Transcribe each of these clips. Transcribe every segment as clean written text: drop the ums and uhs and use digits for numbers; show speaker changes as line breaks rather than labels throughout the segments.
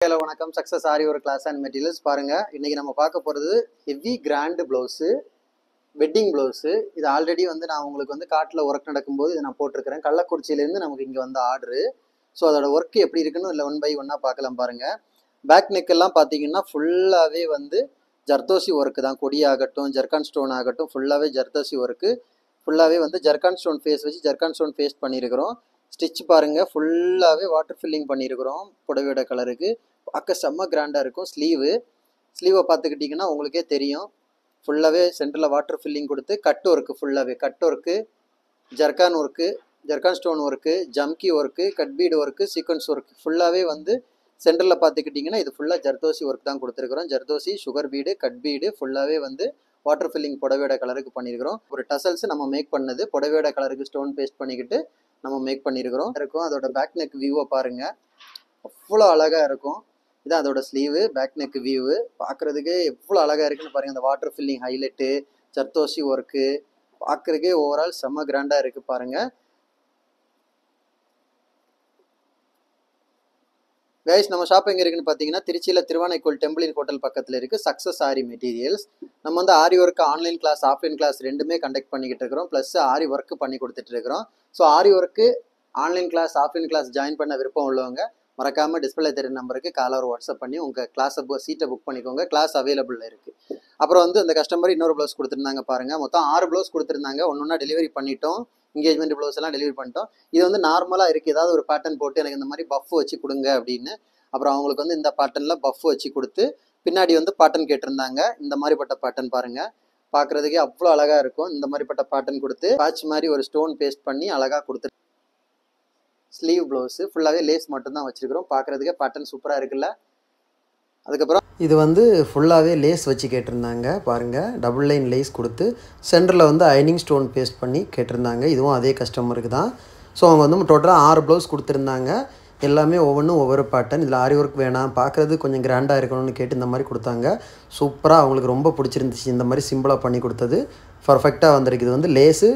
Hello வணக்கம் success ஆரி ஒரு class and materials பாருங்க. இன்னைக்கு நம்ம பார்க்க போகிறது heavy grand blouse, wedding blouse. இது ஆல்ரெடி நான் உங்களுக்கு காட்டில் ஒர்க் நடக்கும்போது இதை நான் போட்டிருக்கிறேன். கள்ளக்குறிச்சியிலேருந்து நமக்கு இங்கே ஆர்டரு. ஸோ அதோட ஒர்க் எப்படி இருக்குன்னு இல்லை 1 by 1 பார்க்கலாம் பாருங்க. பேக் நெக்கெல்லாம் பார்த்தீங்கன்னா ஃபுல்லாகவே ஜர்தோசி ஒர்க்கு தான். கொடி ஆகட்டும், ஜர்கான் ஸ்டோன் ஆகட்டும், ஃபுல்லாகவே ஜர்தோசி ஒர்க்கு. ஃபுல்லாகவே ஜர்கான் ஸ்டோன் ஃபேஸ் வச்சு ஜர்கான் ஸ்டோன் பேஸ்ட் பண்ணியிருக்கிறோம். ஸ்டிச் பாருங்கள், ஃபுல்லாகவே வாட்டர் ஃபில்லிங் பண்ணியிருக்கிறோம் புடவையோட கலருக்கு. பார்க்க செம்ம கிராண்டாக இருக்கும். ஸ்லீவை பார்த்துக்கிட்டிங்கன்னா உங்களுக்கே தெரியும். ஃபுல்லாகவே சென்டரில் வாட்டர் ஃபில்லிங் கொடுத்து கட் ஒர்க்கு, ஃபுல்லாகவே cut work, zircon work, zircon stone work, ஜம்கி work, cut bead work, sequins work. ஃபுல்லாகவே சென்டரில் பார்த்துக்கிட்டிங்கன்னா இது ஃபுல்லாக ஜர்தோசி ஒர்க் தான் கொடுத்துருக்குறோம். Zardozi, sugar bead, cut bead, ஃபுல்லாகவே வாட்டர் ஃபில்லிங் புடவையோட கலருக்கு பண்ணியிருக்கிறோம். ஒரு டசல்ஸ் நம்ம மேக் பண்ணது புடவையோட கலருக்கு ஸ்டோன் பேஸ்ட் பண்ணிக்கிட்டு நம்ம மேக் பண்ணியிருக்கிறோம். அதோட பேக் நெக் வியூவை பாருங்கள், அவ்வளோ அழகாக இருக்கும். இதான் அதோட ஸ்லீவு, பேக் நெக் வியூவு பார்க்குறதுக்கே எவ்வளோ அழகாக இருக்குன்னு பாருங்கள். அந்த water filling highlight, zardozi work பார்க்குறதுக்கே ஓவரால் செம்ம கிராண்டாக இருக்குது பாருங்கள். கைஸ், நம்ம ஷாப் எங்கே இருக்குன்னு பார்த்தீங்கன்னா திருச்சியில் திருவானைக்கோள் டெம்பிளின் ஹோட்டல் பக்கத்தில் இருக்குது. Success aari materials. நம்ம aari work online class, offline class ரெண்டுமே கண்டக்ட் பண்ணிக்கிட்டு இருக்கிறோம். ப்ளஸ் ஆரி ஒர்க்கு பண்ணி கொடுத்துட்டு இருக்கிறோம். So aari work online class, offline class join பண்ண விருப்பம் உள்ளவங்க மறக்காமல் டிஸ்பிளே தெரியும் நம்பருக்கு கால் ஒரு வாட்ஸ்அப் பண்ணி உங்கள் கிளாஸை சீட்டை புக் பண்ணிக்கோங்க. கிளாஸ் அவைலபிள் இருக்குது. அப்புறம் அந்த கஸ்டமர் இன்னொரு ப்ளவுஸ் கொடுத்துருந்தாங்க பாருங்கள். மொத்தம் 6 ப்ளவுஸ் கொடுத்துருந்தாங்க. ஒன்றா டெலிவரி பண்ணிட்டோம். என்கேஜ்மெண்ட் ப்ளவுஸ் எல்லாம் டெலிவரி பண்ணிட்டோம். இது நார்மலாக இருக்குது. ஏதாவது ஒரு பேட்டர்ன் போட்டு எனக்கு இந்த மாதிரி பஃப் வச்சு கொடுங்க அப்படின்னு. அப்புறம் அவங்களுக்கு இந்த பேட்டர்னில் பஃப் வச்சு கொடுத்து பின்னாடி பேட்டர்ன் கேட்டிருந்தாங்க. இந்த மாதிரிப்பட்ட பேட்டர்ன் பாருங்கள், பார்க்குறதுக்கே அவ்வளோ அழகாக இருக்கும். இந்த மாதிரிப்பட்ட பேட்டர்ன் கொடுத்து பேட்ச் மாதிரி ஒரு ஸ்டோன் பேஸ்ட் பண்ணி அழகாக கொடுத்து ஸ்லீவ் ப்ளவுஸு ஃபுல்லாகவே லேஸ் மட்டும்தான் வச்சுருக்கிறோம். பார்க்குறதுக்கே பேட்டர்ன் சூப்பராக இருக்குல்ல. அதுக்கப்புறம் இது ஃபுல்லாகவே லேஸ் வச்சு கேட்டிருந்தாங்க பாருங்கள். டபுள் லைன் லேஸ் கொடுத்து சென்டரில் அயனிங் ஸ்டோன் பேஸ்ட் பண்ணி கேட்டிருந்தாங்க. இதுவும் அதே கஸ்டமருக்கு தான். ஸோ அவங்க டோட்டலாக 6 ப்ளவுஸ் கொடுத்துருந்தாங்க. எல்லாமே ஒவ்வொன்றும் ஒவ்வொரு பேட்டர்ன். இதில் ஆரி ஒர்க் வேணாம், பார்க்குறது கொஞ்சம் கிராண்டாக இருக்கணும்னு கேட்டு இந்த மாதிரி கொடுத்தாங்க. சூப்பராக அவங்களுக்கு ரொம்ப பிடிச்சிருந்துச்சு. இந்த மாதிரி சிம்பிளாக பண்ணி கொடுத்தது பர்ஃபெக்டாக வந்திருக்கு. இது லேஸு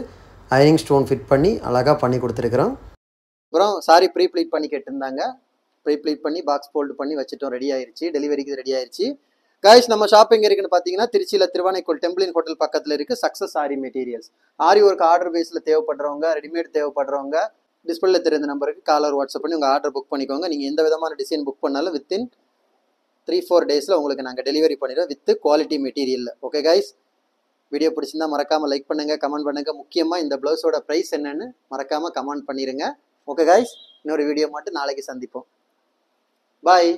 அயனிங் ஸ்டோன் ஃபிட் பண்ணி அழகாக பண்ணி கொடுத்துருக்குறோம். அப்புறம் சாரி ப்ரீ ப்ளீட் பண்ணி கேட்டிருந்தாங்க. ப்ரீ ப்ளீட் பண்ணி பாக்ஸ் ஃபோல்டு பண்ணி வச்சுட்டோம். ரெடி ஆயிடுச்சு, டெலிவரிக்கு ரெடி ஆயிடுச்சு. கைஸ், நம்ம ஷாப் எங்கே இருக்குன்னு பார்த்தீங்கன்னா திருச்சியில் திருவானைக்கோள் டெம்பிளின் ஹோட்டல் பக்கத்தில் இருக்குது சக்ஸஸ் ஆரி மெட்டீரியல்ஸ். ஆரி ஒர்க் ஆர்டர் பேஸில் தேவைப்படுறவங்க, ரெடிமேட் தேவைப்படுறவங்க டிஸ்பிளே தெரிந்த நம்பருக்கு கால் ஒரு வாட்ஸ்அப் பண்ணி உங்கள் ஆர்டர் புக் பண்ணிக்கோங்க. நீங்கள் எந்த விதமான டிசைன் புக் பண்ணாலும் வித்தின் 3-4 டேஸில் உங்களுக்கு நாங்கள் டெலிவரி பண்ணிடுறோம் with quality material. Okay guys, video பிடிச்சிருந்தா மறக்காமல் லைக் பண்ணுங்கள், கமெண்ட் பண்ணுங்கள். முக்கியமாக இந்த ப்ளவுஸோட ப்ரைஸ் என்னன்னு மறக்காமல் கமெண்ட் பண்ணிடுங்க. ஓகே கைஸ், இன்னொரு வீடியோ மட்டும் நாளைக்கு சந்திப்போம். பாய்.